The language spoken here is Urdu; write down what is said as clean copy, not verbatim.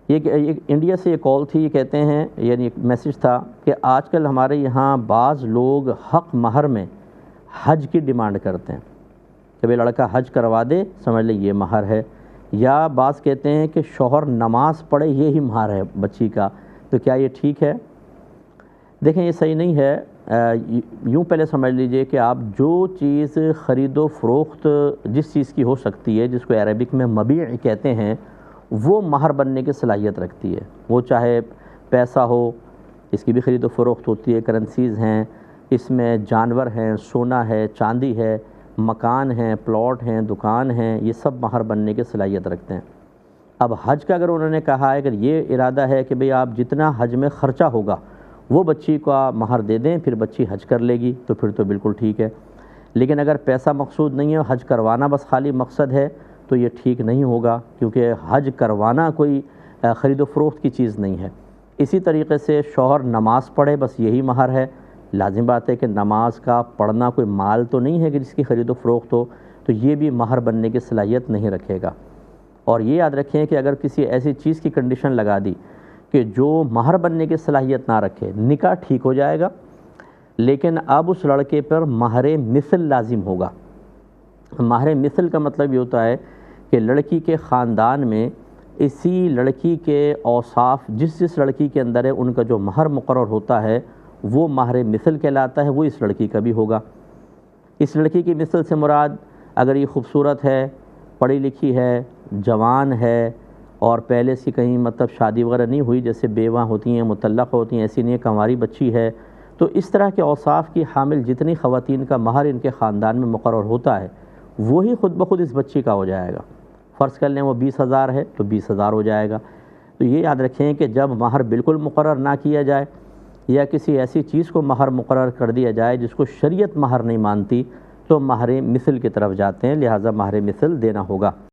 یہ انڈیا سے یہ کال تھی، یہ کہتے ہیں یعنی ایک میسج تھا کہ آج کل ہمارے یہاں بعض لوگ حق مہر میں حج کی ڈیمانڈ کرتے ہیں کہ بھئی لڑکا حج کروا دے، سمجھ لیں یہ مہر ہے، یا بعض کہتے ہیں کہ شوہر نماز پڑھے یہی مہر ہے بچی کا، تو کیا یہ ٹھیک ہے؟ دیکھیں یہ صحیح نہیں ہے۔ یوں پہلے سمجھ لیجئے کہ آپ جو چیز خرید و فروخت جس چیز کی ہو سکتی ہے، جس کو عربک میں مبیع کہتے ہیں، وہ مہر بننے کی صلاحیت رکھتی ہے۔ وہ چاہے پیسہ ہو، اس کی بھی خرید و فروخت ہوتی ہے، کرنسیز ہیں، اس میں جانور ہیں، سونا ہے، چاندی ہے، مکان ہیں، پلاٹ ہیں، دکان ہیں، یہ سب مہر بننے کی صلاحیت رکھتے ہیں۔ اب حج کا اگر انہوں نے کہا ہے، اگر یہ ارادہ ہے کہ بھئی آپ جتنا حج میں خرچہ ہوگا وہ بچی کو مہر دے دیں، پھر بچی حج کر لے گی، تو پھر تو بالکل ٹھیک ہے۔ لیکن اگر پیسہ مقصود نہیں ہے، حج کروانا بس خالی مقصد ہے، تو یہ ٹھیک نہیں ہوگا، کیونکہ حج کروانا کوئی خرید و فروخت کی چیز نہیں ہے۔ اسی طریقے سے شوہر نماز پڑھے بس یہی مہر ہے، لازم بات ہے کہ نماز کا پڑھنا کوئی مال تو نہیں ہے کہ جس کی خرید و فروخت ہو، تو یہ بھی مہر بننے کی صلاحیت نہیں رکھے گا۔ اور یہ یاد رکھیں کہ اگر کسی ایسی چیز کی کنڈیشن لگا دی کہ جو مہر بننے کی صلاحیت نہ رکھے، نکاح ٹھیک ہو جائے گا، لیکن اب اس لڑکے پر مہر مثل لازم ہوگا۔ مہر مثل کا مطلب یہ ہوتا ہے کہ لڑکی کے خاندان میں اسی لڑکی کے اوصاف جس لڑکی کے اندر ہے، ان کا جو مہر مقرر ہوتا ہے وہ مہر مثل کہلاتا ہے، وہ اس لڑکی کا بھی ہوگا۔ اس لڑکی کی مثل سے مراد اگر یہ خوبصورت ہے، پڑھی لکھی ہے، جوان ہے، اور پہلے سے کہیں مطلب شادی وغیرہ نہیں ہوئی، جیسے بیوہ ہوتی ہیں، مطلقہ ہوتی ہیں، ایسی نہیں کنواری بچی ہے، تو اس طرح کے اوصاف کی حامل جتنی خواتین کا مہر ان کے خاندان میں مقرر ہوتا ہے، وہی خود بخود اس بچی کا ہو جائے گا۔ فرض کر لیں وہ 20,000 ہے تو 20,000 ہو جائے گا۔ تو یہ یاد رکھیں کہ جب مہر بالکل مقرر نہ کیا جائے یا کسی ایسی چیز کو مہر مقرر کر دیا جائے جس کو شریعت مہر نہیں مانتی، تو مہر مثل کی طرف جاتے ہیں، لہٰذا مہر مثل دینا ہوگا۔